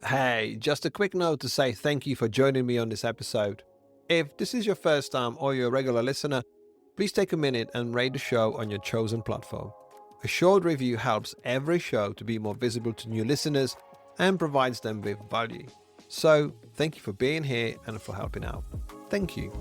Hey, just a quick note to say thank you for joining me on this episode. If this is your first time or you're a regular listener, please take a minute and rate the show on your chosen platform. A short review helps every show to be more visible to new listeners and provides them with value. So, thank you for being here and for helping out. Thank you.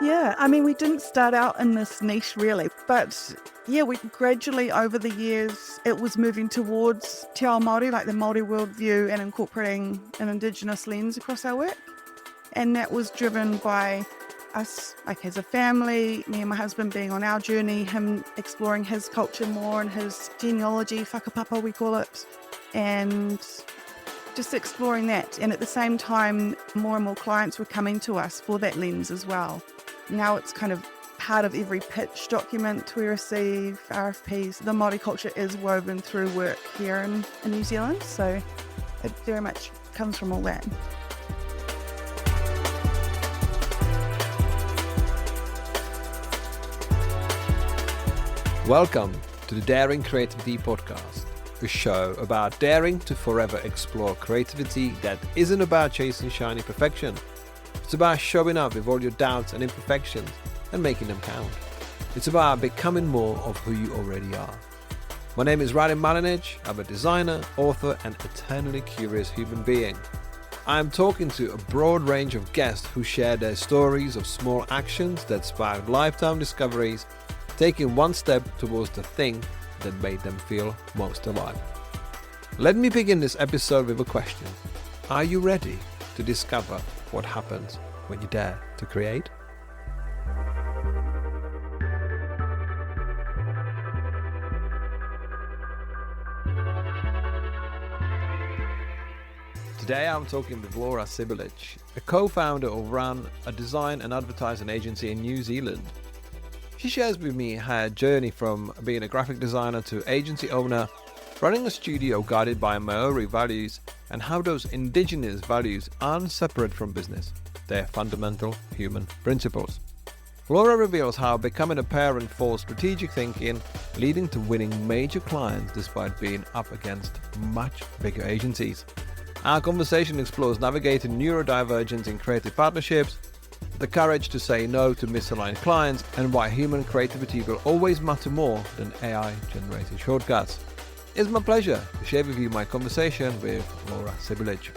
Yeah, we didn't start out in this niche really, but we gradually over the years, it was moving towards Te Ao Māori, like the Māori worldview and incorporating an indigenous lens across our work. And that was driven by us, like as a family, me and my husband being on our journey, him exploring his culture more and his genealogy, whakapapa we call it, and just exploring that. And at the same time, more and more clients were coming to us for that lens as well. Now it's kind of part of every pitch document we receive, RFPs. The Māori culture is woven through work here in New Zealand, so it very much comes from all that. Welcome to the Daring Creativity Podcast, a show about daring to forever explore creativity that isn't about chasing shiny perfection. It's about showing up with all your doubts and imperfections and making them count. It's about becoming more of who you already are. My name is Radim Malinic. I'm a designer, author, and eternally curious human being. I am talking to a broad range of guests who share their stories of small actions that sparked lifetime discoveries, taking one step towards the thing that made them feel most alive. Let me begin this episode with a question. Are you ready to discover what happens when you dare to create? Today I'm talking with Laura Cibilich, a co-founder of Run, a design and advertising agency in New Zealand. She shares with me her journey from being a graphic designer to agency owner, running a studio guided by Maori values, and how those indigenous values aren't separate from business. They're fundamental human principles. Laura reveals how becoming a parent for strategic thinking, leading to winning major clients despite being up against much bigger agencies. Our conversation explores navigating neurodivergence in creative partnerships, the courage to say no to misaligned clients, and why human creativity will always matter more than AI-generated shortcuts. It's my pleasure to share with you my conversation with Laura Cibilich.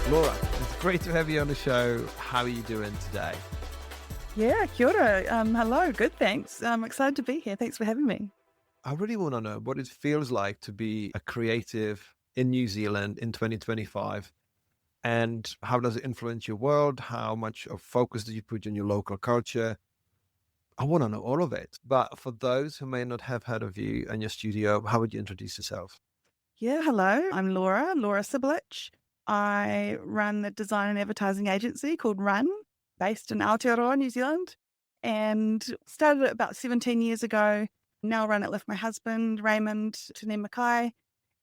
Laura, it's great to have you on the show. How are you doing today? Yeah, kia ora. Hello, good, thanks. I'm excited to be here. Thanks for having me. I really want to know what it feels like to be a creative in New Zealand in 2025. And how does it influence your world? How much of focus do you put on your local culture? I want to know all of it. But for those who may not have heard of you and your studio, how would you introduce yourself? Yeah, hello. I'm Laura Cibilich. I run the design and advertising agency called Run, based in Aotearoa, New Zealand, and started it about 17 years ago. Now run it with my husband, Raymond Tene Mackay.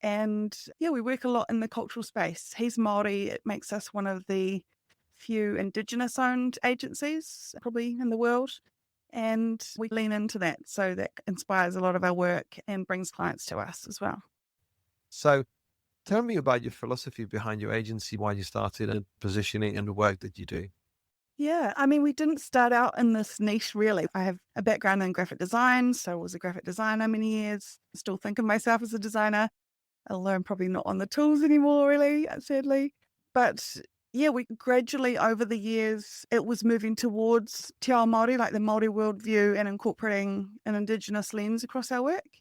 And we work a lot in the cultural space. He's Māori. It makes us one of the few indigenous owned agencies probably in the world. And we lean into that. So that inspires a lot of our work and brings clients to us as well. So tell me about your philosophy behind your agency, why you started and positioning and the work that you do. Yeah, we didn't start out in this niche really. I have a background in graphic design, so I was a graphic designer many years. Still think of myself as a designer, although I'm probably not on the tools anymore really, sadly. But we gradually over the years, it was moving towards Te Ao Māori, like the Māori worldview and incorporating an indigenous lens across our work.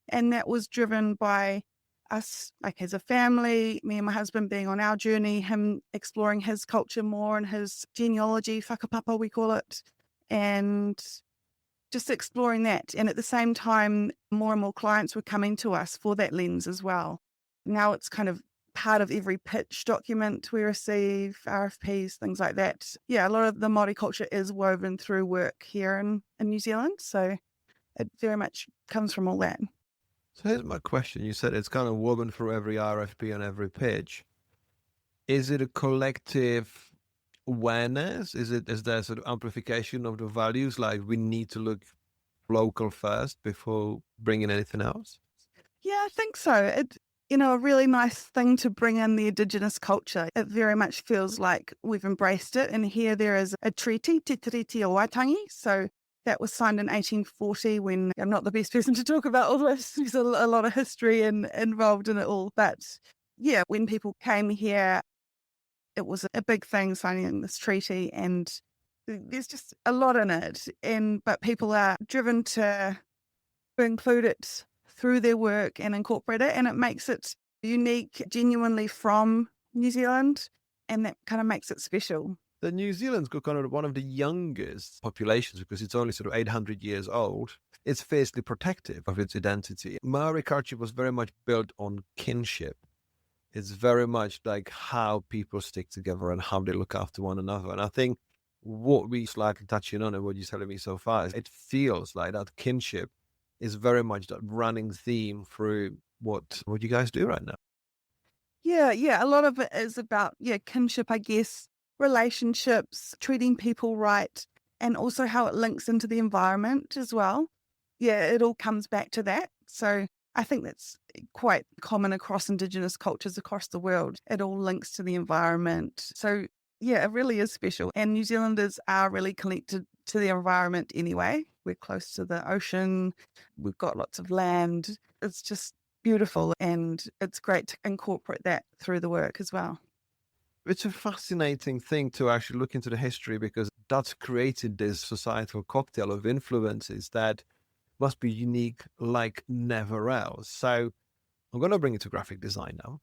And that was driven by us, like as a family, me and my husband being on our journey, him exploring his culture more and his genealogy, whakapapa we call it, and just exploring that. And at the same time, more and more clients were coming to us for that lens as well. Now it's kind of part of every pitch document we receive, RFPs, things like that. Yeah, a lot of the Māori culture is woven through work here in New Zealand. So it very much comes from all that. So here's my question. You said it's kind of woven through every RFP and every pitch. Is it a collective awareness? Is there sort of amplification of the values? Like we need to look local first before bringing anything else? Yeah, I think so. A really nice thing to bring in the indigenous culture. It very much feels like we've embraced it. And here there is a treaty, Te Tiriti o Waitangi. So that was signed in 1840 when I'm not the best person to talk about all this. There's a lot of history involved in it all. But yeah, when people came here, it was a big thing signing this treaty, and there's just a lot in it. But people are driven to include it through their work and incorporate it, and it makes it unique, genuinely from New Zealand, and that kind of makes it special. The New Zealand's got kind of one of the youngest populations because it's only sort of 800 years old. It's fiercely protective of its identity. Maori culture was very much built on kinship. It's very much like how people stick together and how they look after one another. And I think what we slightly touching on and what you're telling me so far is it feels like that kinship is very much that running theme through what you guys do right now. Yeah. A lot of it is about, kinship, I guess, relationships, treating people right, and also how it links into the environment as well. Yeah, it all comes back to that. So I think that's quite common across Indigenous cultures across the world. It all links to the environment. So yeah, it really is special. And New Zealanders are really connected to the environment anyway. We're close to the ocean. We've got lots of land. It's just beautiful, and it's great to incorporate that through the work as well. It's a fascinating thing to actually look into the history because that's created this societal cocktail of influences that must be unique like never else. So I'm going to bring it to graphic design now.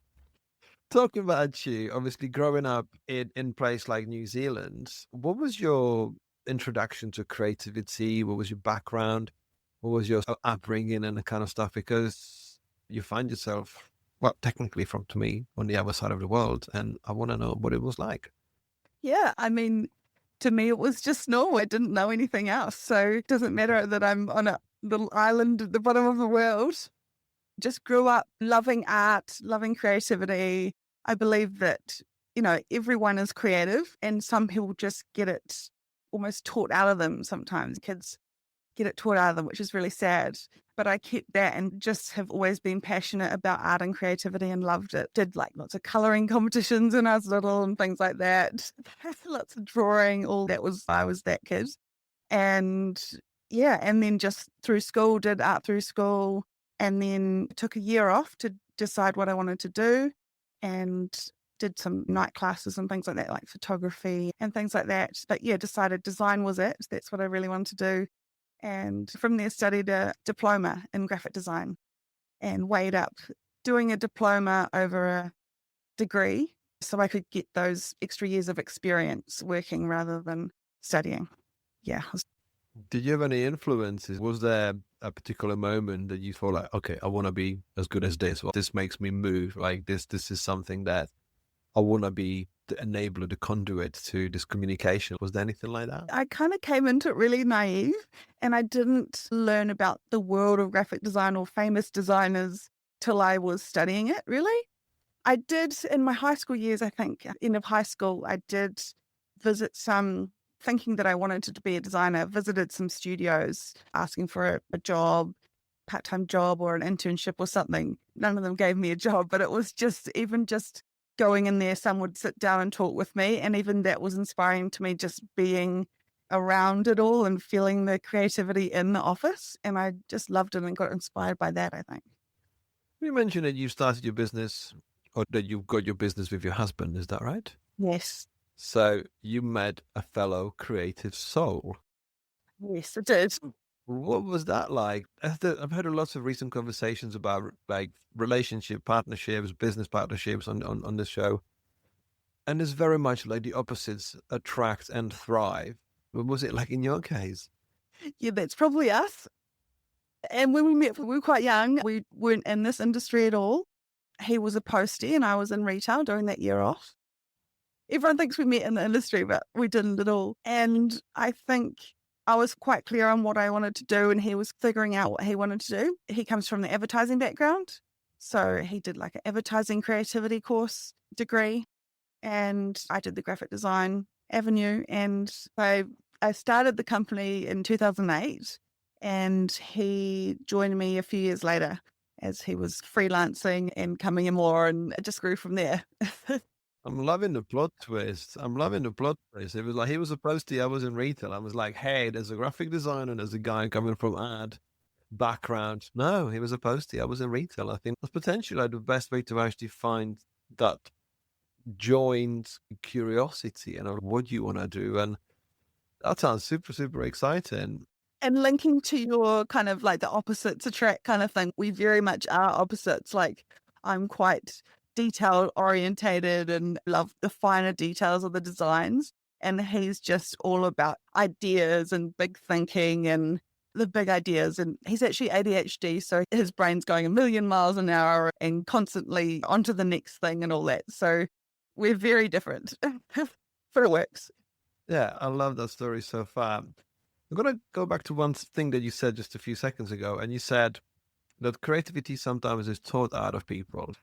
Talking about you, obviously growing up in place like New Zealand, what was your introduction to creativity? What was your background? What was your upbringing and the kind of stuff? Because you find yourself, well, technically from to me on the other side of the world, and I want to know what it was like. Yeah, I mean, to me, it was just normal. I didn't know anything else. So it doesn't matter that I'm on a little island at the bottom of the world. Just grew up loving art, loving creativity. I believe that, everyone is creative, and some people just get it almost taught out of them sometimes. Kids get it taught out of them, which is really sad. But I kept that and just have always been passionate about art and creativity and loved it. Did like lots of colouring competitions when I was little and things like that. Lots of drawing, I was that kid. And yeah, and then just through school, did art through school, and then took a year off to decide what I wanted to do, and did some night classes and things like that, like photography and things like that. But yeah, decided design was it. That's what I really wanted to do. And from there studied a diploma in graphic design and weighed up doing a diploma over a degree so I could get those extra years of experience working rather than studying. Yeah. Did you have any influences? Was there a particular moment that you thought like, okay, I want to be as good as this, or this makes me move like this is something that I want to be the enabler, the conduit to this communication? Was there anything like that? I kind of came into it really naive, and I didn't learn about the world of graphic design or famous designers till I was studying it, really. I did in my high school years, I think, end of high school, I did visit some, thinking that I wanted to be a designer, visited some studios asking for a job, part-time job or an internship or something. None of them gave me a job, but it was just going in there, some would sit down and talk with me. And even that was inspiring to me, just being around it all and feeling the creativity in the office. And I just loved it and got inspired by that, I think. You mentioned that you started your business or that you've got your business with your husband. Is that right? Yes. So you met a fellow creative soul. Yes, it did. What was that like? I've heard lots of recent conversations about like relationship partnerships, business partnerships on the show. And it's very much like the opposites attract and thrive. What was it like in your case? Yeah, that's probably us. And when we met, we were quite young. We weren't in this industry at all. He was a postie and I was in retail during that year off. Everyone thinks we met in the industry, but we didn't at all. And I think I was quite clear on what I wanted to do, and he was figuring out what he wanted to do. He comes from the advertising background. So he did like an advertising creativity course degree, and I did the graphic design avenue. And I started the company in 2008, and he joined me a few years later as he was freelancing and coming in more, and it just grew from there. I'm loving the plot twist. I'm loving the plot twist. It was like he was a postie, I was in retail. I was like, hey, there's a graphic designer, there's a guy coming from ad background. No, he was a postie, I was in retail. I think that's potentially like the best way to actually find that joined curiosity and what you want to do. And that sounds super, super exciting. And linking to your kind of like the opposites attract kind of thing, we very much are opposites. Like I'm quite detail orientated and love the finer details of the designs. And he's just all about ideas and big thinking and the big ideas. And he's actually ADHD. So his brain's going a million miles an hour and constantly onto the next thing and all that. So we're very different, but it works. Yeah, I love that story so far. I'm going to go back to one thing that you said just a few seconds ago. And you said that creativity sometimes is taught out of people.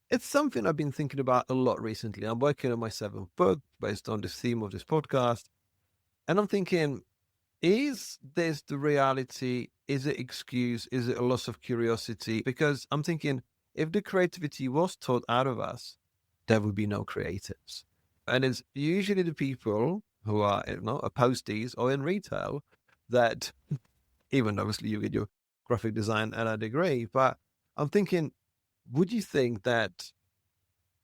It's something I've been thinking about a lot recently. I'm working on my 7th book based on the theme of this podcast. And I'm thinking, is this the reality? Is it excuse? Is it a loss of curiosity? Because I'm thinking, if the creativity was taught out of us, there would be no creatives. And it's usually the people who are, posties or in retail that, even obviously you get your graphic design and a degree, but I'm thinking, would you think that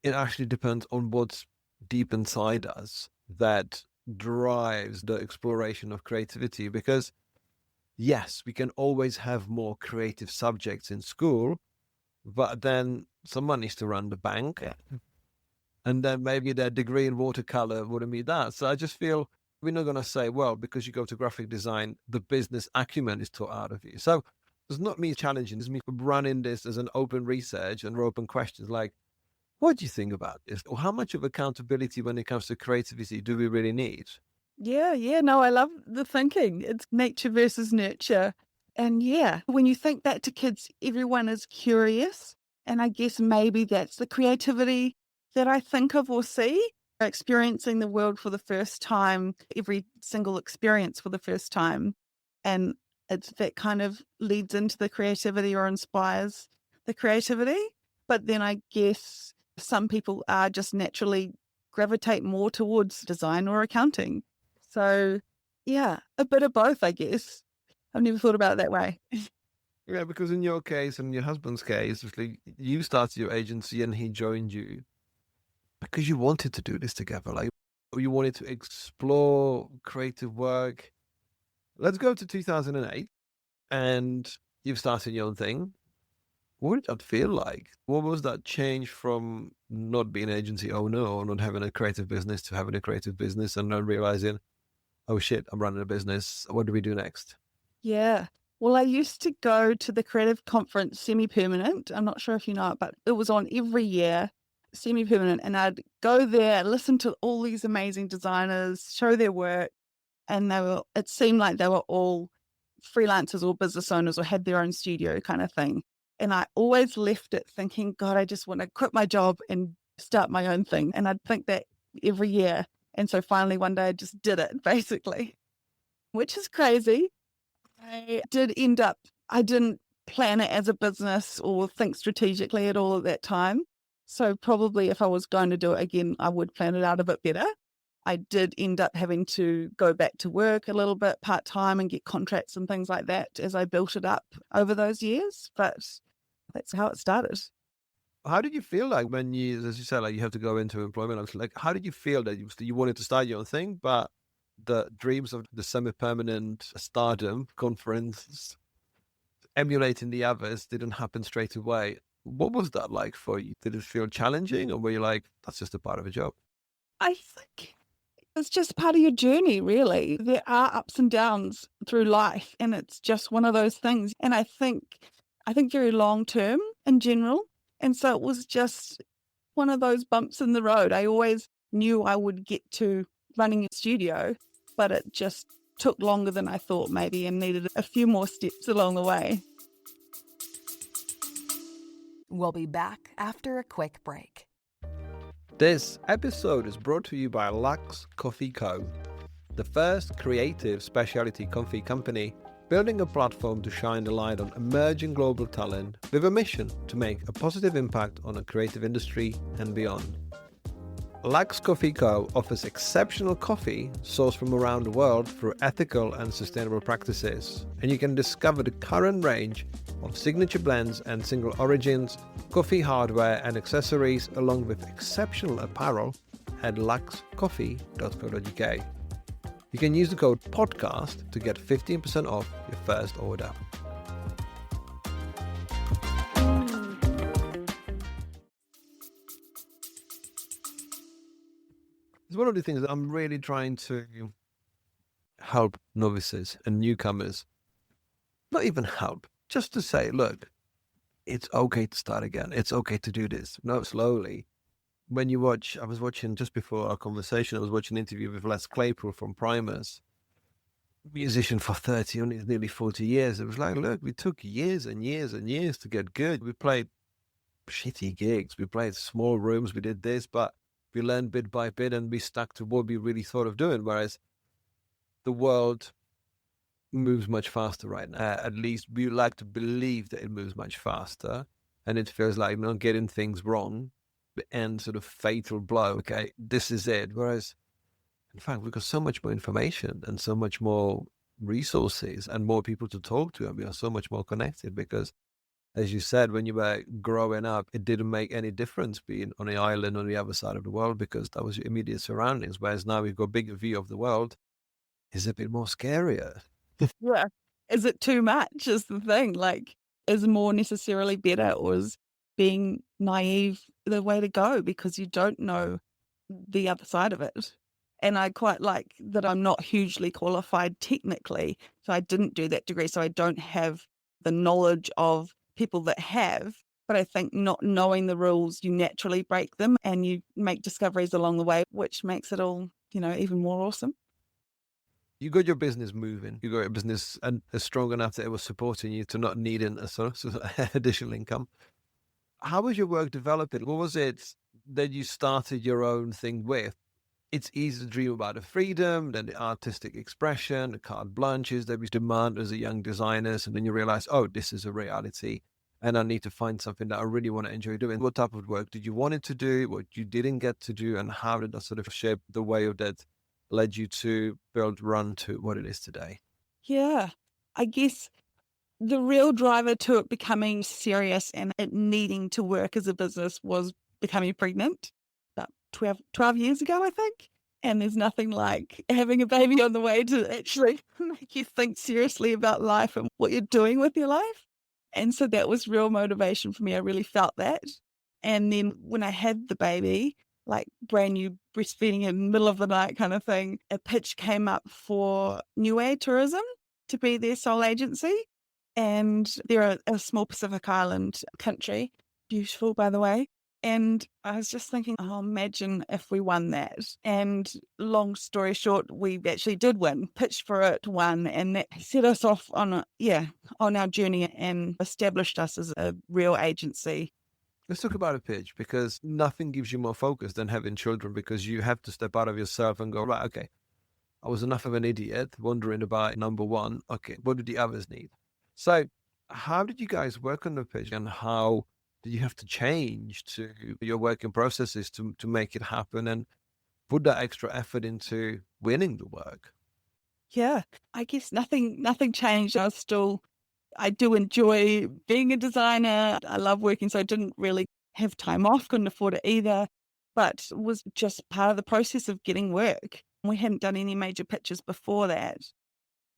it actually depends on what's deep inside us that drives the exploration of creativity? Because yes, we can always have more creative subjects in school, but then someone needs to run the bank. And then maybe their degree in watercolor wouldn't be that. So I just feel we're not going to say, well, because you go to graphic design, the business acumen is taught out of you. So it's not me challenging, it's me running this as an open research and open questions like, what do you think about this? Or how much of accountability when it comes to creativity do we really need? Yeah. No, I love the thinking. It's nature versus nurture. And yeah, when you think back to kids, everyone is curious. And I guess maybe that's the creativity that I think of or see. Experiencing the world for the first time, every single experience for the first time. And it's that kind of leads into the creativity or inspires the creativity. But then I guess some people are just naturally gravitate more towards design or accounting. So yeah, a bit of both, I guess. I've never thought about it that way. Yeah, because in your case and your husband's case, obviously, you started your agency and he joined you because you wanted to do this together. Like you wanted to explore creative work. Let's go to 2008 and you've started your own thing. What did that feel like? What was that change from not being an agency owner or not having a creative business to having a creative business and then realizing, oh shit, I'm running a business. What do we do next? Yeah. Well, I used to go to the creative conference semi-permanent. I'm not sure if you know it, but it was on every year, semi-permanent. And I'd go there, listen to all these amazing designers, show their work. And it seemed like they were all freelancers or business owners or had their own studio kind of thing. And I always left it thinking, God, I just want to quit my job and start my own thing. And I'd think that every year. And so finally one day I just did it, basically, which is crazy. I didn't plan it as a business or think strategically at all at that time. So probably if I was going to do it again, I would plan it out a bit better. I did end up having to go back to work a little bit part-time and get contracts and things like that as I built it up over those years. But that's how it started. How did you feel like when you, as you said, like you have to go into employment? Like, how did you feel that you wanted to start your own thing, but the dreams of the semi-permanent stardom conference emulating the others didn't happen straight away? What was that like for you? Did it feel challenging, or were you like, that's just a part of a job? I think it's just part of your journey, really. There are ups and downs through life, and it's just one of those things. And I think very long term in general, And so it was just one of those bumps in the road. I always knew I would get to running a studio, but it just took longer than I thought maybe and needed a few more steps along the way. We'll be back after a quick break. This episode is brought to you by Lux Coffee Co., the first creative specialty coffee company building a platform to shine the light on emerging global talent with a mission to make a positive impact on the creative industry and beyond. Lux Coffee Co. offers exceptional coffee sourced from around the world through ethical and sustainable practices, and you can discover the current range of signature blends and single origins, coffee hardware and accessories, along with exceptional apparel at luxcoffee.co.uk. You can use the code PODCAST to get 15% off your first order. It's one of the things that I'm really trying to help novices and newcomers. Not even help, just to say, look, it's okay to start again. It's okay to do this. No, slowly. When you watch, I was watching just before our conversation, I was watching an interview with Les Claypool from Primus, musician for 30, nearly 40 years. It was like, look, we took years and years and years to get good. We played shitty gigs. We played small rooms. We did this, but we learned bit by bit and we stuck to what we really thought of doing. Whereas the world moves much faster right now. At least we like to believe that it moves much faster, and it feels like not getting things wrong and sort of fatal blow. Okay, this is it. Whereas, in fact, we've got so much more information and so much more resources and more people to talk to, and we are so much more connected because, as you said, when you were growing up, it didn't make any difference being on an island on the other side of the world because that was your immediate surroundings. Whereas now we've got a bigger view of the world, it's a bit more scarier. Yeah. Is it too much is the thing? Like, is more necessarily better, or is being naive the way to go because you don't know the other side of it? And I quite like that I'm not hugely qualified technically. So I didn't do that degree. So I don't have the knowledge of people that have. But I think not knowing the rules, you naturally break them and you make discoveries along the way, which makes it all, even more awesome. You got your business moving. You got your business and strong enough that it was supporting you to not needing a sort of additional income. How was your work developing? What was it that you started your own thing with? It's easy to dream about the freedom, then the artistic expression, the carte blanches that we demand as a young designers, and then you realize, oh, this is a reality, and I need to find something that I really want to enjoy doing. What type of work did you want it to do? What you didn't get to do, and how did that sort of shape the way that led you to build Run to what it is today? Yeah, I guess the real driver to it becoming serious and it needing to work as a business was becoming pregnant about 12 years ago, I think. And there's nothing like having a baby on the way to actually make you think seriously about life and what you're doing with your life. And so that was real motivation for me. I really felt that. And then when I had the baby, like brand new breastfeeding in the middle of the night kind of thing, a pitch came up for Niue Tourism to be their sole agency. And they're a small Pacific Island country, beautiful, by the way. And I was just thinking, oh, imagine if we won that. And long story short, we actually did win, pitched for it, won, and that set us off on our journey and established us as a real agency. Let's talk about a pitch, because nothing gives you more focus than having children, because you have to step out of yourself and go, right, okay, I was enough of an idiot wondering about number one. Okay, what do the others need? So how did you guys work on the pitch, and how did you have to change to your working processes to make it happen and put that extra effort into winning the work? Yeah, I guess nothing changed. I do enjoy being a designer. I love working, so I didn't really have time off, couldn't afford it either, but it was just part of the process of getting work. We hadn't done any major pitches before that,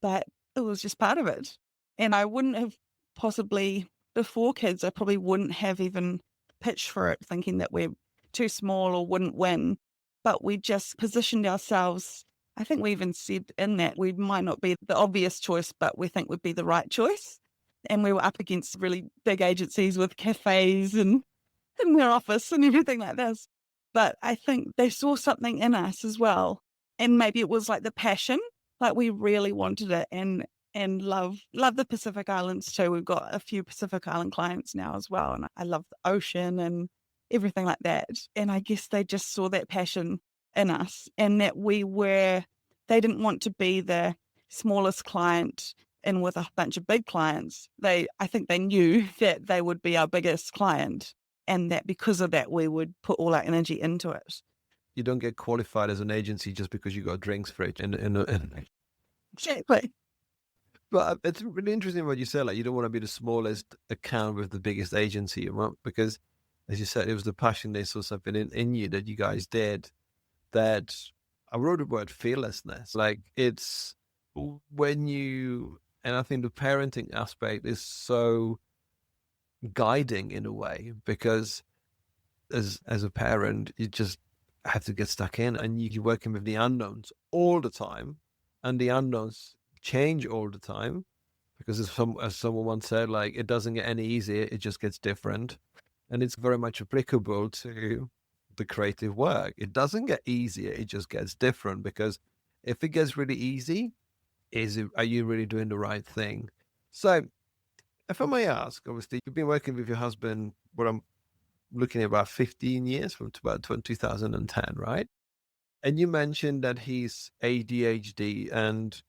but it was just part of it. And I wouldn't have possibly, before kids, I probably wouldn't have even pitched for it thinking that we're too small or wouldn't win. But we just positioned ourselves. I think we even said in that we might not be the obvious choice, but we think we'd be the right choice. And we were up against really big agencies with cafes and in their office and everything like this. But I think they saw something in us as well. And maybe it was like the passion, like we really wanted it and love the Pacific Islands too. We've got a few Pacific Island clients now as well. And I love the ocean and everything like that. And I guess they just saw that passion in us and that they didn't want to be the smallest client and with a bunch of big clients. I think they knew that they would be our biggest client and that because of that, we would put all our energy into it. You don't get qualified as an agency just because you got drinks fridge. Exactly. But it's really interesting what you said. Like, you don't want to be the smallest account with the biggest agency, right? Because, as you said, it was the passion. They saw something in you that you guys did. That I wrote the word fearlessness. Like, it's when you, and I think the parenting aspect is so guiding in a way, because as a parent, you just have to get stuck in, and you're working with the unknowns all the time, and the unknowns change all the time, because as someone once said, like, it doesn't get any easier, it just gets different. And it's very much applicable to the creative work. It doesn't get easier, it just gets different, because if it gets really easy, are you really doing the right thing? So if I may ask, obviously you've been working with your husband, what I'm looking at, about 15 years, from about 2010, right? And you mentioned that he's ADHD, and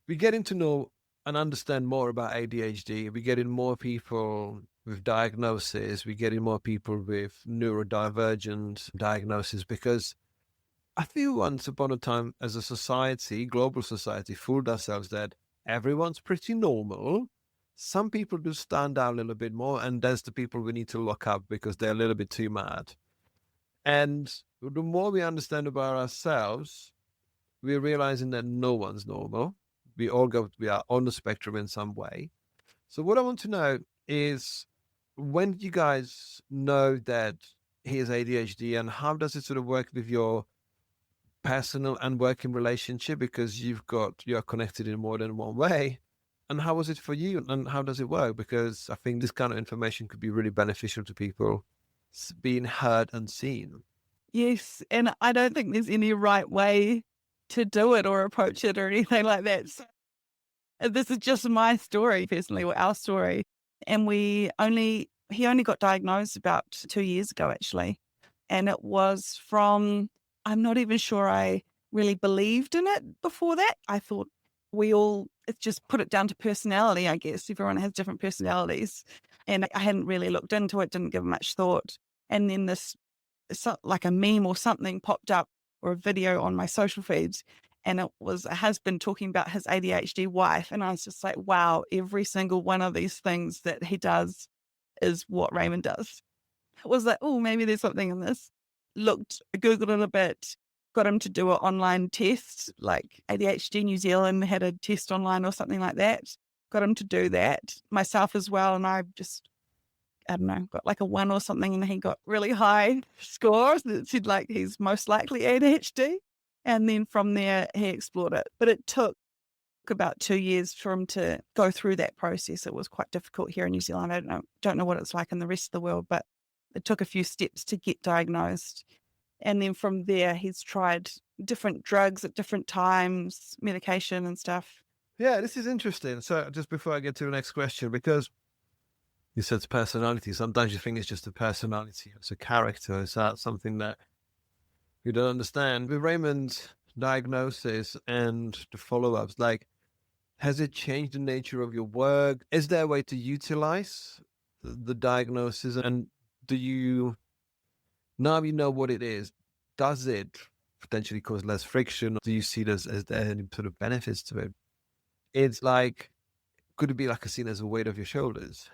we're getting to know and understand more about ADHD. We're getting more people with diagnosis. We're getting more people with neurodivergent diagnosis, because I feel once upon a time, as a society, global society, fooled ourselves that everyone's pretty normal. Some people do stand out a little bit more, and there's the people we need to lock up because they're a little bit too mad. And the more we understand about ourselves, we're realizing that no one's normal. We are on the spectrum in some way. So what I want to know is, when did you guys know that he has ADHD, and how does it sort of work with your personal and working relationship? Because you're connected in more than one way. And how was it for you, and how does it work? Because I think this kind of information could be really beneficial to people being heard and seen. Yes. And I don't think there's any right way to do it or approach it or anything like that. So this is just my story personally, or our story. And he only got diagnosed about 2 years ago, actually. And it was from, I'm not even sure I really believed in it before that. I thought it's just put it down to personality, I guess. Everyone has different personalities. And I hadn't really looked into it, didn't give much thought. And then like a meme or something popped up, or a video on my social feeds. And it was a husband talking about his ADHD wife. And I was just like, wow, every single one of these things that he does is what Raymond does. It was like, oh, maybe there's something in this. Googled it a bit, got him to do an online test, like ADHD New Zealand had a test online or something like that. Got him to do that, myself as well. And I don't know, got like a 1 or something, and he got really high scores that said like he's most likely ADHD. And then from there, he explored it. But it took about 2 years for him to go through that process. It was quite difficult here in New Zealand. I don't know what it's like in the rest of the world, but it took a few steps to get diagnosed. And then from there, he's tried different drugs at different times, medication and stuff. Yeah, this is interesting. So just before I get to the next question, because you said it's personality, sometimes you think it's just a personality, it's a character. Is that something that you don't understand? With Raymond's diagnosis and the follow-ups, like, has it changed the nature of your work? Is there a way to utilize the diagnosis? And now you know what it is, does it potentially cause less friction? Do you see this as there any sort of benefits to it? It's like, could it be like seen as a weight off your shoulders?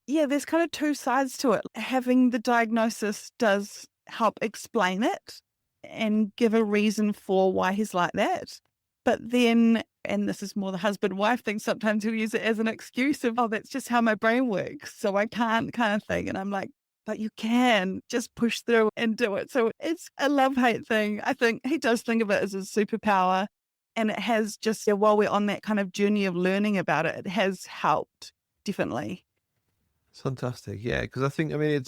Yeah, there's kind of two sides to it. Having the diagnosis does help explain it and give a reason for why he's like that. But then, and this is more the husband-wife thing, sometimes he'll use it as an excuse of, oh, that's just how my brain works, so I can't, kind of thing. And I'm like, but you can just push through and do it. So it's a love-hate thing. I think he does think of it as a superpower. And it has just, while we're on that kind of journey of learning about it, it has helped, definitely. It's fantastic. Yeah, because I think, I mean,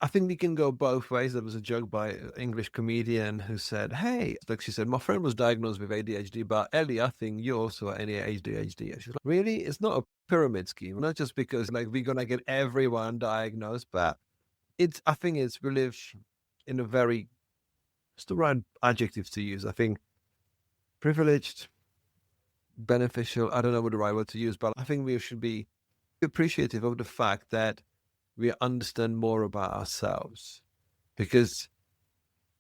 I think you can go both ways. There was a joke by an English comedian who said, hey, like she said, my friend was diagnosed with ADHD, but Ellie, I think you also are ADHD. And she's like, really? It's not a pyramid scheme. Not just because like we're going to get everyone diagnosed, but I think we live in a very, what's the right adjective to use? I think privileged, beneficial. I don't know what the right word to use, but I think we should be appreciative of the fact that we understand more about ourselves, because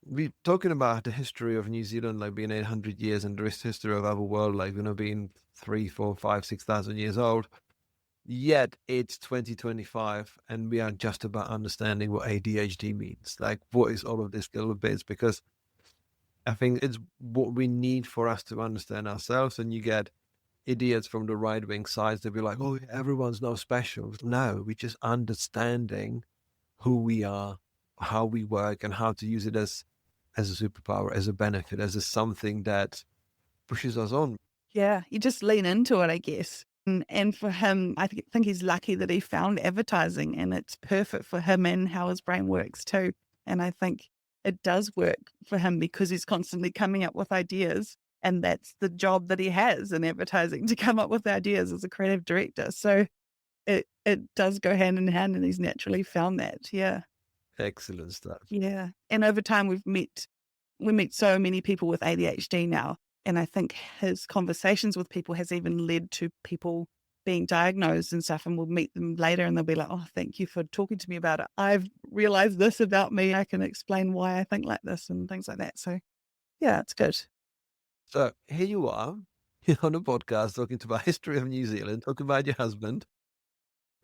we're talking about the history of New Zealand like being 800 years, and the history of our world like being 3, 4, 5, 6,000 years old. Yet it's 2025 and we are just about understanding what ADHD means. Like, what is all of this little bits? Because I think it's what we need for us to understand ourselves. And you get idiots from the right wing sides, they'll be like, oh, everyone's no special. No, we're just understanding who we are, how we work, and how to use it as a superpower, as a benefit, as something that pushes us on. Yeah, you just lean into it, I guess. And for him, I think he's lucky that he found advertising, and it's perfect for him and how his brain works too. And I think it does work for him because he's constantly coming up with ideas. And that's the job that he has in advertising, to come up with ideas as a creative director. So it does go hand in hand, and he's naturally found that. Yeah. Excellent stuff. Yeah. And over time, we meet so many people with ADHD now. And I think his conversations with people has even led to people being diagnosed and stuff. And we'll meet them later and they'll be like, oh, thank you for talking to me about it. I've realized this about me. I can explain why I think like this and things like that. So yeah, it's good. So here you are, you're on a podcast talking about history of New Zealand, talking about your husband,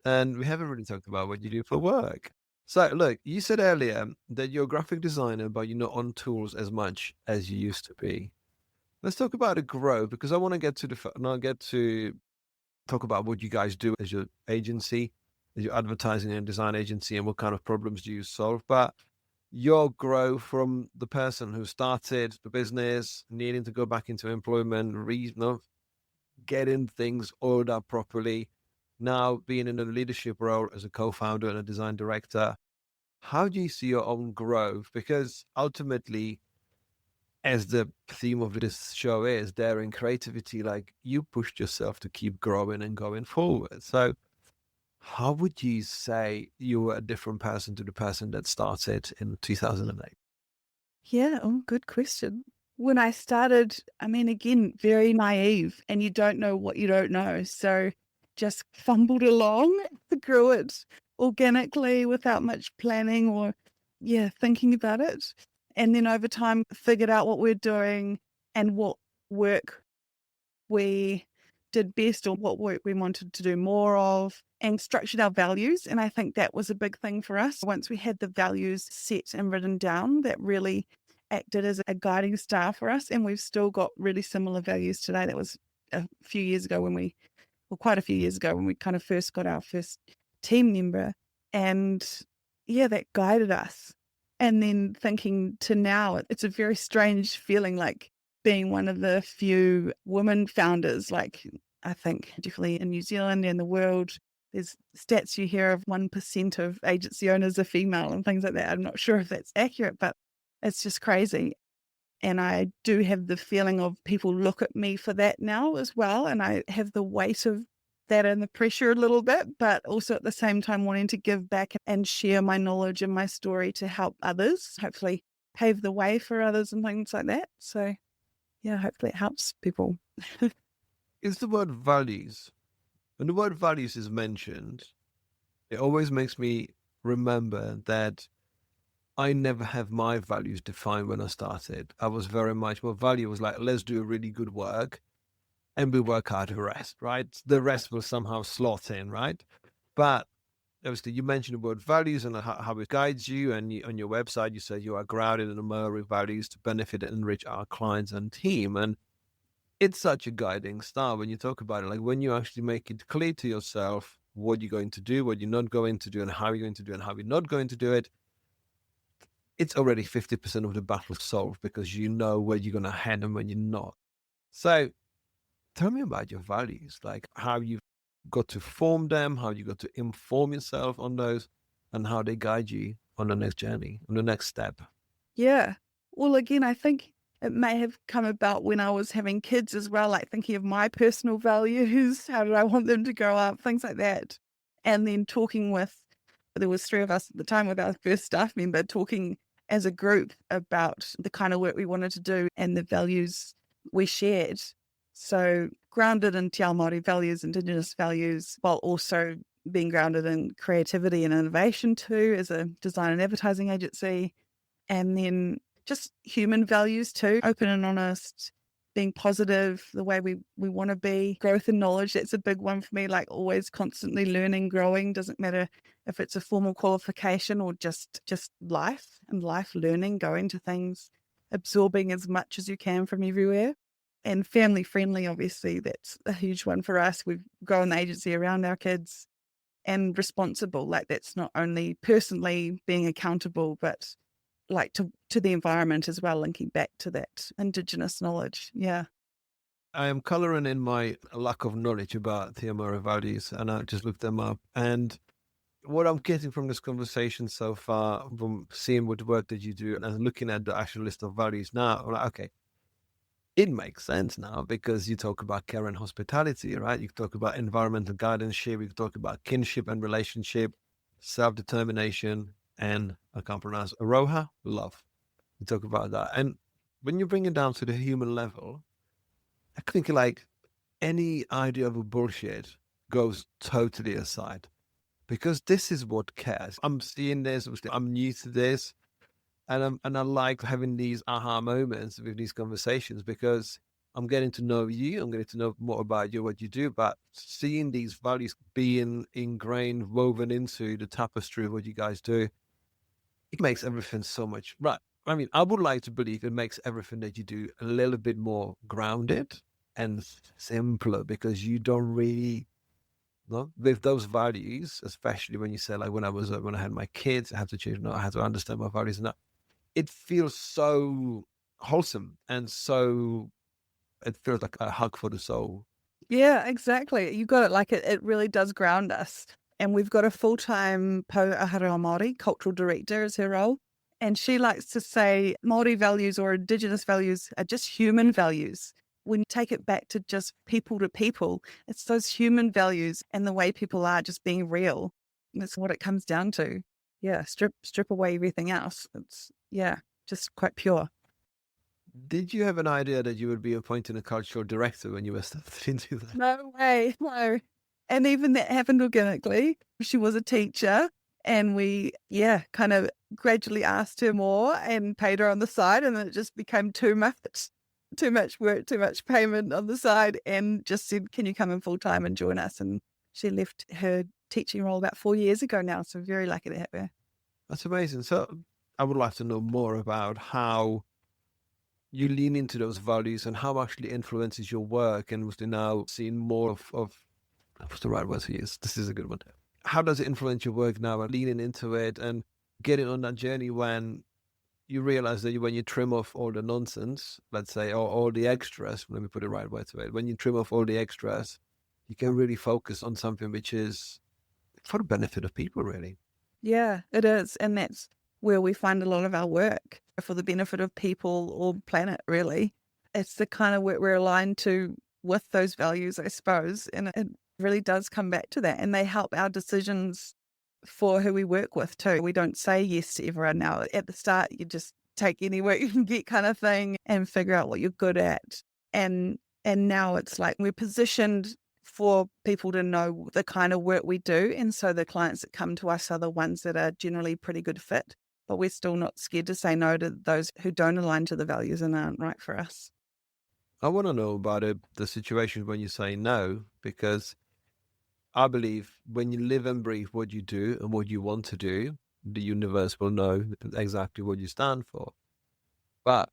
and we haven't really talked about what you do for work. So look, you said earlier that you're a graphic designer, but you're not on tools as much as you used to be. Let's talk about the growth, because I want to get to talk about what you guys do as your agency, as your advertising and design agency, and what kind of problems do you solve. But your growth from the person who started the business, needing to go back into employment, getting things oiled up properly, now being in a leadership role as a co-founder and a design director. How do you see your own growth? Because ultimately, as the theme of this show is daring creativity, like, you pushed yourself to keep growing and going forward. So how would you say you were a different person to the person that started in 2008? Yeah. Oh, good question. When I started, I mean, again, very naive, and you don't know what you don't know. So just fumbled along, grew it organically without much planning or, thinking about it. And then over time, figured out what we're doing and what work we did best, or what work we wanted to do more of, and structured our values. And I think that was a big thing for us. Once we had the values set and written down, that really acted as a guiding star for us. And we've still got really similar values today. That was a few years ago quite a few years ago when we kind of first got our first team member. And yeah, that guided us. And then thinking to now, it's a very strange feeling, like being one of the few women founders, like I think definitely in New Zealand and the world. There's stats you hear of 1% of agency owners are female and things like that. I'm not sure if that's accurate, but it's just crazy. And I do have the feeling of people look at me for that now as well. And I have the weight of that and the pressure a little bit, but also at the same time wanting to give back and share my knowledge and my story to help others, hopefully pave the way for others and things like that. So yeah, hopefully it helps people. It's the word values. When the word values is mentioned, it always makes me remember that I never have my values defined when I started. I was very much, my value was like, let's do really good work and we work hard the rest, right? The rest will somehow slot in, right? But obviously, you mentioned the word values and how it guides you. And on your website, you said you are grounded in the Maori values to benefit and enrich our clients and team. And it's such a guiding star when you talk about it. Like, when you actually make it clear to yourself what you're going to do, what you're not going to do, and how you're going to do it, and how you're not going to do it, it's already 50% of the battle solved, because you know where you're going to head and when you're not. So tell me about your values, like how you got to form them, how you got to inform yourself on those, and how they guide you on the next journey, on the next step? Yeah. Well, again, I think it may have come about when I was having kids as well, like thinking of my personal values. How did I want them to grow up? Things like that. And then talking with, there was three of us at the time with our first staff member, talking as a group about the kind of work we wanted to do and the values we shared. So grounded in Te Ao Māori values, indigenous values, while also being grounded in creativity and innovation too, as a design and advertising agency. And then just human values too, open and honest, being positive, the way we want to be, growth and knowledge. That's a big one for me, like always constantly learning, growing. Doesn't matter if it's a formal qualification or just life and life learning, going to things, absorbing as much as you can from everywhere. And family friendly, obviously, that's a huge one for us. We've grown the agency around our kids. And responsible, like that's not only personally being accountable, but like to the environment as well, linking back to that indigenous knowledge. Yeah. I am colouring in my lack of knowledge about Te Ao Māori values, and I just looked them up. And what I'm getting from this conversation so far, from seeing what work that you do and looking at the actual list of values now, I'm like, okay, it makes sense now because you talk about care and hospitality, right? You talk about environmental guardianship, you talk about kinship and relationship, self-determination, and I can't pronounce aroha, love. You talk about that. And when you bring it down to the human level, I think like any idea of a bullshit goes totally aside because this is what cares. I'm seeing this, I'm new to this. And I like having these aha moments with these conversations because I'm getting to know you. I'm getting to know more about you, what you do, but seeing these values being ingrained, woven into the tapestry of what you guys do, it makes everything so much right. I mean, I would like to believe it makes everything that you do a little bit more grounded and simpler because you don't really, no, with those values, especially when you say like when I had my kids, I had to change. No, I had to understand my values, and that it feels so wholesome and so it feels like a hug for the soul. Yeah, exactly. You got it. Like it really does ground us. And we've got a full-time po Ahareo Māori cultural director as her role. And she likes to say Māori values or indigenous values are just human values. When you take it back to just people to people, it's those human values and the way people are just being real. That's what it comes down to. Yeah, strip away everything else. It's, yeah, just quite pure. Did you have an idea that you would be appointing a cultural director when you were starting to do that? No way, no. And even that happened organically. She was a teacher and we, yeah, kind of gradually asked her more and paid her on the side. And then it just became too much work, too much payment on the side and just said, can you come in full time and join us? And she left her teaching role about 4 years ago now. So very lucky to have her. That's amazing. So I would like to know more about how you lean into those values and how actually influences your work and we're now seeing more of what's the right word to use? This is a good one. How does it influence your work now and leaning into it and getting on that journey when you realize that when you trim off all the nonsense, let's say, or all the extras, let me put the right word to it, when you trim off all the extras, you can really focus on something which is for the benefit of people, really. Yeah, it is. And that's where we find a lot of our work for the benefit of people or planet, really. It's the kind of work we're aligned to with those values, I suppose. And it really does come back to that. And they help our decisions for who we work with too. We don't say yes to everyone now. At the start, you just take any work you can get kind of thing and figure out what you're good at. And now it's like we're positioned for people to know the kind of work we do. And so the clients that come to us are the ones that are generally pretty good fit, but we're still not scared to say no to those who don't align to the values and aren't right for us. I want to know about the situation when you say no, because I believe when you live and breathe what you do and what you want to do, the universe will know exactly what you stand for. But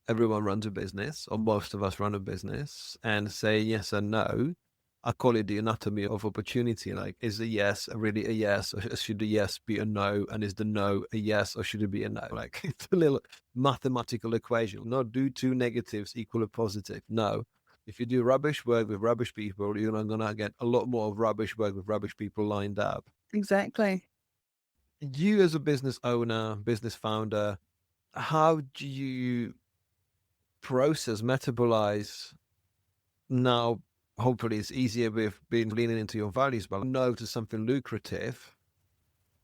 everyone runs a business, or most of us run a business, and say yes and no. I call it the anatomy of opportunity. Like, is the yes really a yes, or should the yes be a no? And is the no a yes, or should it be a no? Like, it's a little mathematical equation. Not do two negatives equal a positive. No. If you do rubbish work with rubbish people, you're not going to get a lot more of rubbish work with rubbish people lined up. Exactly. You as a business owner, business founder, how do you process, metabolize now? Hopefully it's easier with being leaning into your values, but no to something lucrative.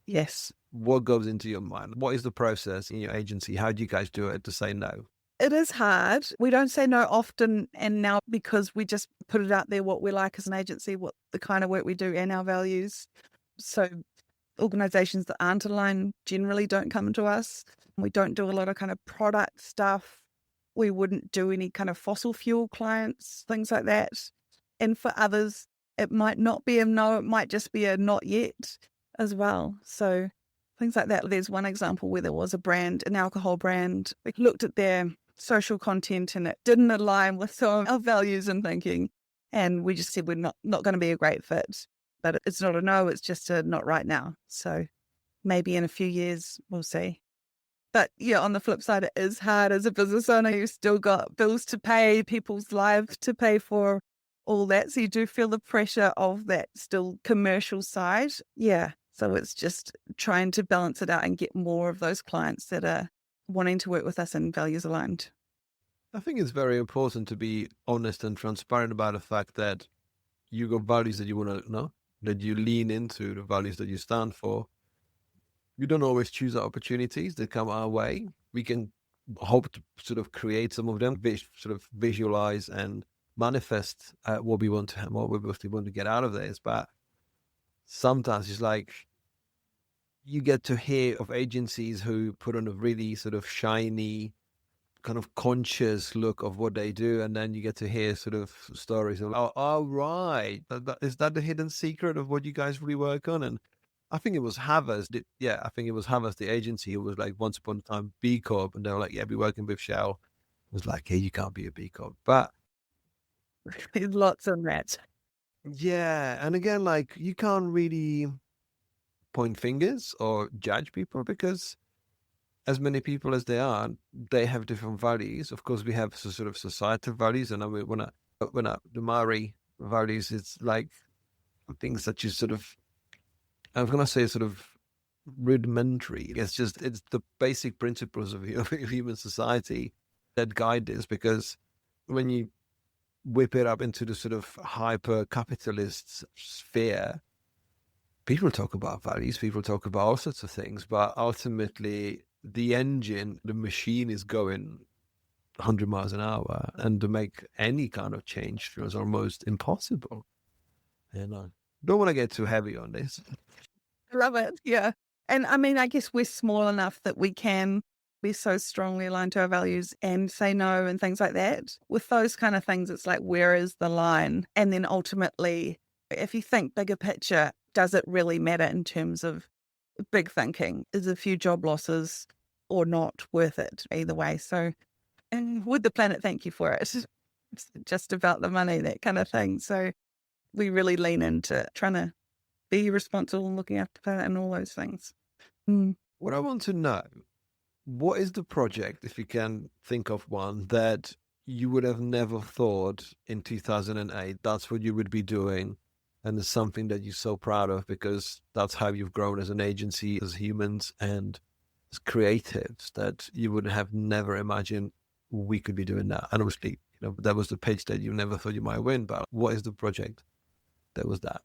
Yes. What goes into your mind? What is the process in your agency? How do you guys do it to say no? It is hard. We don't say no often, and now because we just put it out there what we like as an agency, what the kind of work we do and our values. So organizations that aren't aligned generally don't come to us. We don't do a lot of kind of product stuff. We wouldn't do any kind of fossil fuel clients, things like that. And for others, it might not be a no, it might just be a not yet as well. So things like that. There's one example where there was a brand, an alcohol brand. We looked at their social content and it didn't align with some of our values and thinking. And we just said we're not going to be a great fit. But it's not a no, it's just a not right now. So maybe in a few years, we'll see. But yeah, on the flip side, it is hard as a business owner. You've still got bills to pay, people's lives to pay for, all that. So you do feel the pressure of that still commercial side. Yeah. So it's just trying to balance it out and get more of those clients that are wanting to work with us and values aligned. I think it's very important to be honest and transparent about the fact that you got values that you want to know, that you lean into the values that you stand for. You don't always choose the opportunities that come our way. We can hope to sort of create some of them, sort of visualize and manifest what we want to have, what we want to get out of this. But sometimes it's like you get to hear of agencies who put on a really sort of shiny, kind of conscious look of what they do, and then you get to hear sort of stories of, oh right, is that the hidden secret of what you guys really work on? And I think it was Havas. I think it was Havas, the agency, who was like once upon a time B Corp, and they were like, yeah, we're working with Shell. It was like, hey, you can't be a B Corp. But There's lots of that. yeah, and again, like you can't really point fingers or judge people because as many people as they are, they have different values. Of course, we have sort of societal values, and I mean, when the Maori values, it's like things such as sort of, I'm going to say sort of rudimentary. It's the basic principles of human society that guide this, because when you whip it up into the sort of hyper capitalist sphere, people talk about values, people talk about all sorts of things, but ultimately the engine, the machine is going 100 miles an hour, and to make any kind of change is almost impossible. And I don't want to get too heavy on this. I love it. Yeah. And I mean, I guess we're small enough that we can be so strongly aligned to our values and say no and things like that. With those kind of things, it's like, where is the line? And then ultimately, if you think bigger picture, does it really matter in terms of big thinking? Is a few job losses or not worth it either way? So, and would the planet thank you for it? It's just about the money, that kind of thing. So we really lean into trying to be responsible and looking after the planet and all those things. What I want to know, what is the project, if you can think of one, that you would have never thought in 2008 that's what you would be doing, and it's something that you're so proud of because that's how you've grown as an agency, as humans, and as creatives, that you would have never imagined we could be doing that? And obviously, that was the pitch that you never thought you might win, but what is the project that was that?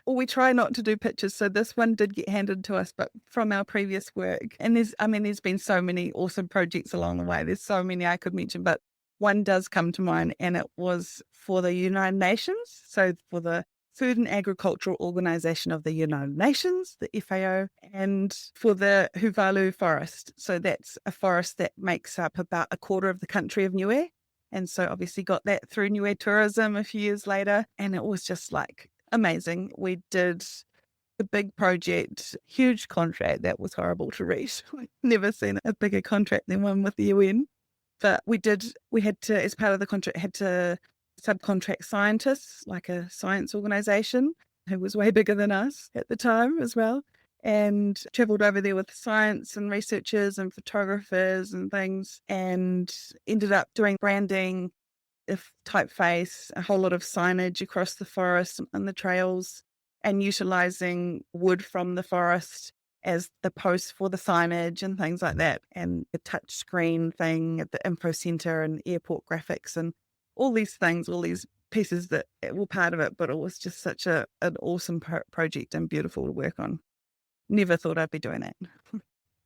Well, we try not to do pitches, so this one did get handed to us, but from our previous work. And there's been so many awesome projects along the way. There's so many I could mention, but one does come to mind, and it was for the United Nations. So for the Food and Agricultural Organization of the United Nations, the FAO, and for the Huvalu forest. So that's a forest that makes up about a quarter of the country of Niue. And so obviously got that through Niue Tourism a few years later. And it was just like amazing. We did a big project, huge contract that was horrible to read. I've never seen a bigger contract than one with the UN. But we had to, as part of the contract, had to subcontract scientists, like a science organization who was way bigger than us at the time as well, and traveled over there with science and researchers and photographers and things, and ended up doing branding, typeface, a whole lot of signage across the forest and the trails, and utilizing wood from the forest as the post for the signage and things like that, and the touch screen thing at the info center and airport graphics and all these things, all these pieces that were part of it. But it was just such an awesome project and beautiful to work on. Never thought I'd be doing that.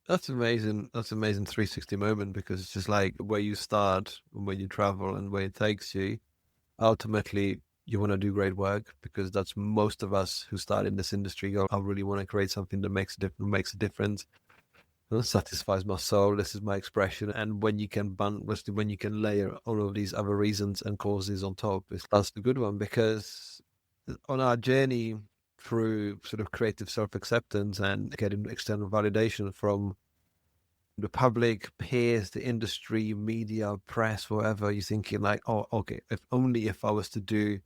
That's amazing. That's an amazing 360 moment, because it's just like where you start and where you travel and where it takes you. Ultimately, you want to do great work, because that's most of us who start in this industry go, I really want to create something that makes a difference. That satisfies my soul. This is my expression. And when you can when you can layer all of these other reasons and causes on top, that's the good one. Because on our journey through sort of creative self-acceptance and getting external validation from the public, peers, the industry, media, press, whatever, you're thinking like, oh, okay, if I was to do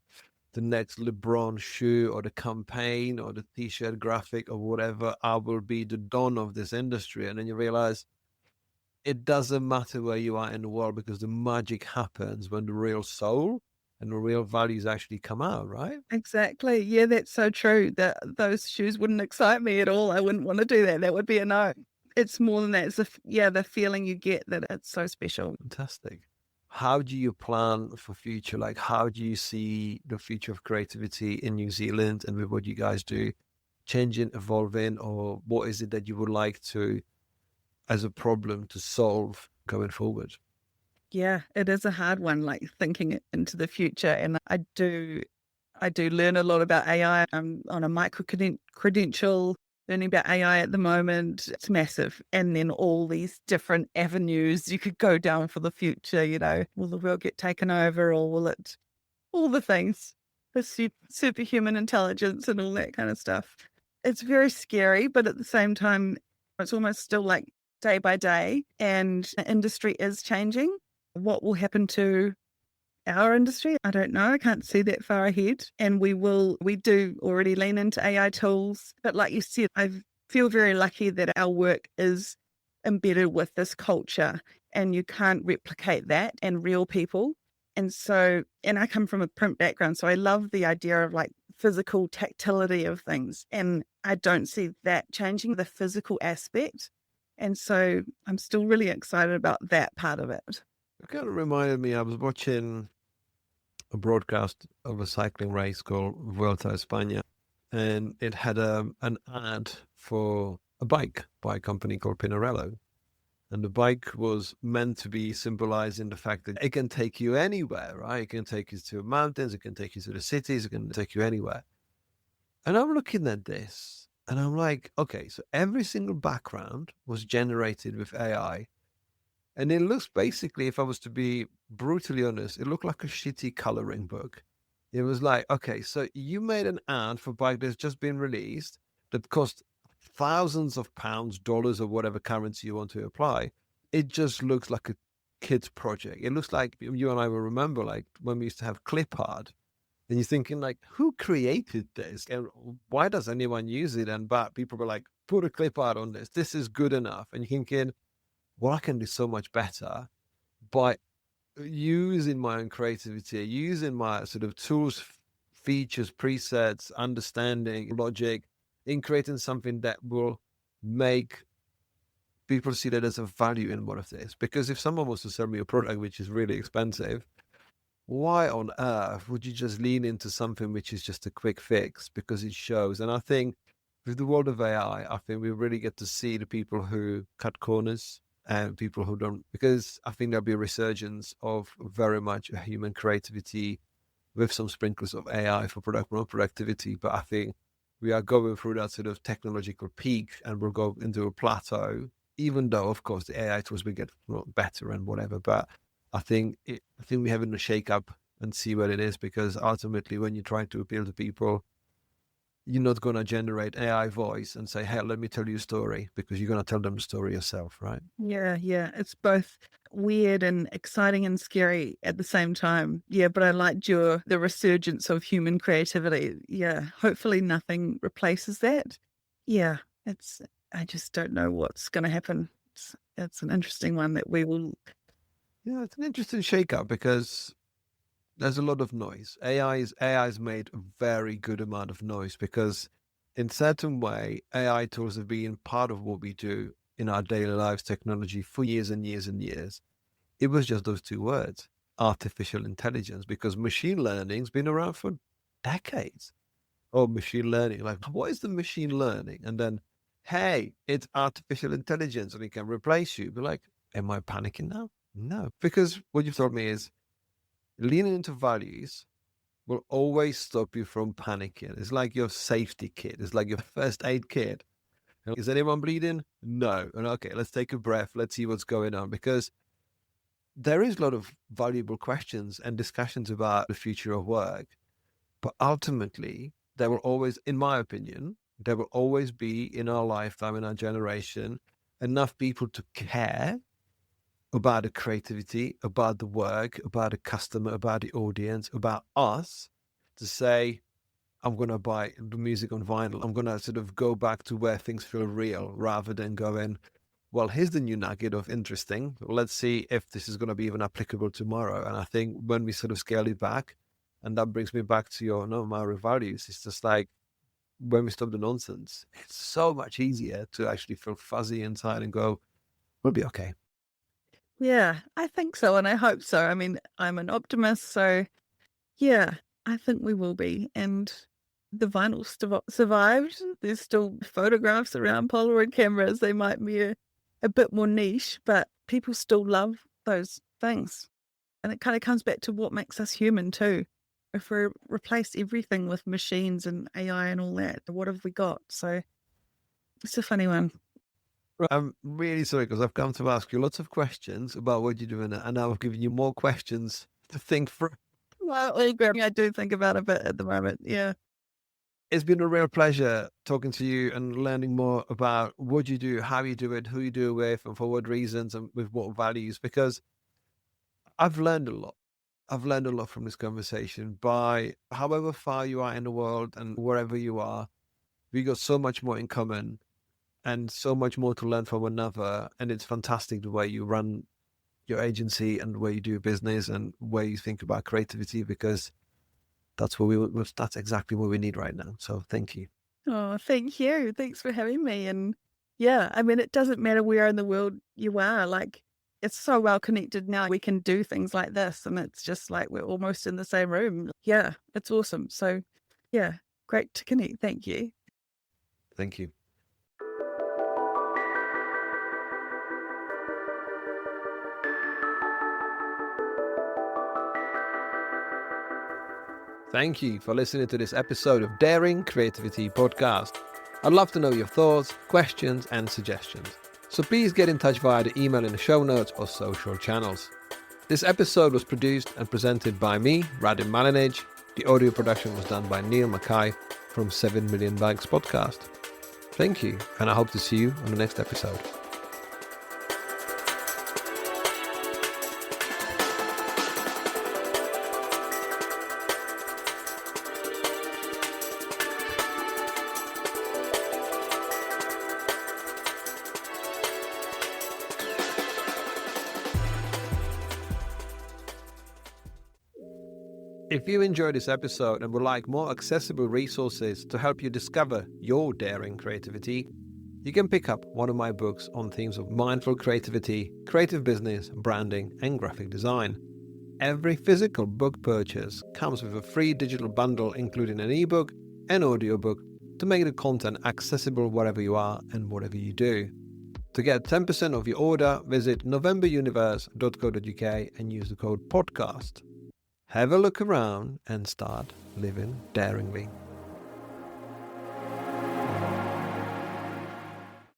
the next LeBron shoe or the campaign or the t-shirt graphic or whatever, I will be the don of this industry. And then you realize it doesn't matter where you are in the world, because the magic happens when the real soul and the real values actually come out, right? Exactly. Yeah, that's so true. That those shoes wouldn't excite me at all. I wouldn't want to do that. That would be a no. It's more than that. It's the feeling you get that it's so special. Fantastic. How do you plan for future? Like, how do you see the future of creativity in New Zealand and with what you guys do changing, evolving, or what is it that you would like to, as a problem to solve going forward? Yeah, it is a hard one, like thinking into the future. And I do learn a lot about AI. I'm on a micro credential learning about AI at the moment. It's massive. And then all these different avenues you could go down for the future, will the world get taken over, or will it, all the things, the superhuman intelligence and all that kind of stuff. It's very scary, but at the same time, it's almost still like day by day, and the industry is changing. What will happen to our industry? I don't know. I can't see that far ahead. And we do already lean into AI tools. But like you said, I feel very lucky that our work is embedded with this culture, and you can't replicate that and real people. And I come from a print background, so I love the idea of like physical tactility of things. And I don't see that changing, the physical aspect. And so I'm still really excited about that part of it. It kind of reminded me, I was watching a broadcast of a cycling race called Vuelta a España, and it had an ad for a bike by a company called Pinarello. And the bike was meant to be symbolizing the fact that it can take you anywhere, right? It can take you to mountains, it can take you to the cities, it can take you anywhere. And I'm looking at this and I'm like, okay, so every single background was generated with AI. And it looks basically, if I was to be brutally honest, it looked like a shitty coloring book. It was like, okay, so you made an ad for a bike that's just been released that cost thousands of pounds, dollars, or whatever currency you want to apply. It just looks like a kid's project. It looks like you and I will remember, like when we used to have clip art, and you're thinking, like, who created this and why does anyone use it? And but people were like, put a clip art on this. This is good enough. And you're thinking, well, I can do so much better by using my own creativity, using my sort of tools, features, presets, understanding, logic, in creating something that will make people see that there's a value in what of this. Because if someone wants to sell me a product which is really expensive, why on earth would you just lean into something which is just a quick fix because it shows? And I think with the world of AI, I think we really get to see the people who cut corners and people who don't, because I think there'll be a resurgence of very much a human creativity with some sprinkles of AI for productivity. But I think we are going through that sort of technological peak and we'll go into a plateau, even though, of course, the AI tools will get better and whatever. But I think we're having to shake up and see what it is, because ultimately when you try to appeal to people, you're not going to generate AI voice and say, hey, let me tell you a story, because you're going to tell them the story yourself, right? Yeah. It's both weird and exciting and scary at the same time. Yeah, but I liked the resurgence of human creativity. Yeah, hopefully nothing replaces that. Yeah, I just don't know what's going to happen. It's an interesting one that we will. Yeah, it's an interesting shake-up because there's a lot of noise. AI's made a very good amount of noise because in certain way, AI tools have been part of what we do in our daily lives, technology, for years and years and years. It was just those two words, artificial intelligence, because machine learning's been around for decades. Oh, machine learning. Like, what is the machine learning? And then, hey, it's artificial intelligence and it can replace you. Be like, am I panicking now? No, because what you've told me is leaning into values will always stop you from panicking. It's like your safety kit. It's like your first aid kit. Is anyone bleeding? No. And okay, let's take a breath. Let's see what's going on, because there is a lot of valuable questions and discussions about the future of work. But ultimately, there will always, in my opinion, there will always be in our lifetime, in our generation, enough people to care about the creativity, about the work, about the customer, about the audience, about us, to say, I'm going to buy the music on vinyl. I'm going to sort of go back to where things feel real, rather than going, well, here's the new nugget of interesting. Let's see if this is going to be even applicable tomorrow. And I think when we sort of scale it back, and that brings me back to your my values, it's just like, when we stop the nonsense, it's so much easier to actually feel fuzzy inside and go, we'll be okay. Yeah, I think so, and I hope so. I mean, I'm an optimist, so yeah, I think we will be. And the vinyl survived. There's still photographs around, Polaroid cameras. They might be a bit more niche, but people still love those things. And it kind of comes back to what makes us human too. If we replace everything with machines and AI and all that, what have we got? So it's a funny one. I'm really sorry, because I've come to ask you lots of questions about what you're doing, and now I've given you more questions to think through. Well, I do think about a bit at the moment. Yeah. It's been a real pleasure talking to you and learning more about what you do, how you do it, who you do it with, and for what reasons and with what values, because I've learned a lot. I've learned a lot from this conversation. By however far you are in the world and wherever you are, we got so much more in common and so much more to learn from one another. And it's fantastic the way you run your agency and the way you do business and where you think about creativity, because that's what that's exactly what we need right now. So thank you. Oh, thank you. Thanks for having me. And yeah, I mean, it doesn't matter where in the world you are. Like, it's so well connected now. We can do things like this, and it's just like we're almost in the same room. Yeah, it's awesome. So yeah, great to connect. Thank you. Thank you. Thank you for listening to this episode of Daring Creativity Podcast. I'd love to know your thoughts, questions, and suggestions. So please get in touch via the email in the show notes or social channels. This episode was produced and presented by me, Radim Malinage. The audio production was done by Neil Mackay from 7 Million Bags Podcast. Thank you, and I hope to see you on the next episode. If you enjoyed this episode and would like more accessible resources to help you discover your daring creativity, you can pick up one of my books on themes of mindful creativity, creative business, branding, and graphic design. Every physical book purchase comes with a free digital bundle including an ebook and audiobook to make the content accessible wherever you are and whatever you do. To get 10% of your order, visit novemberuniverse.co.uk and use the code PODCAST. Have a look around and start living daringly.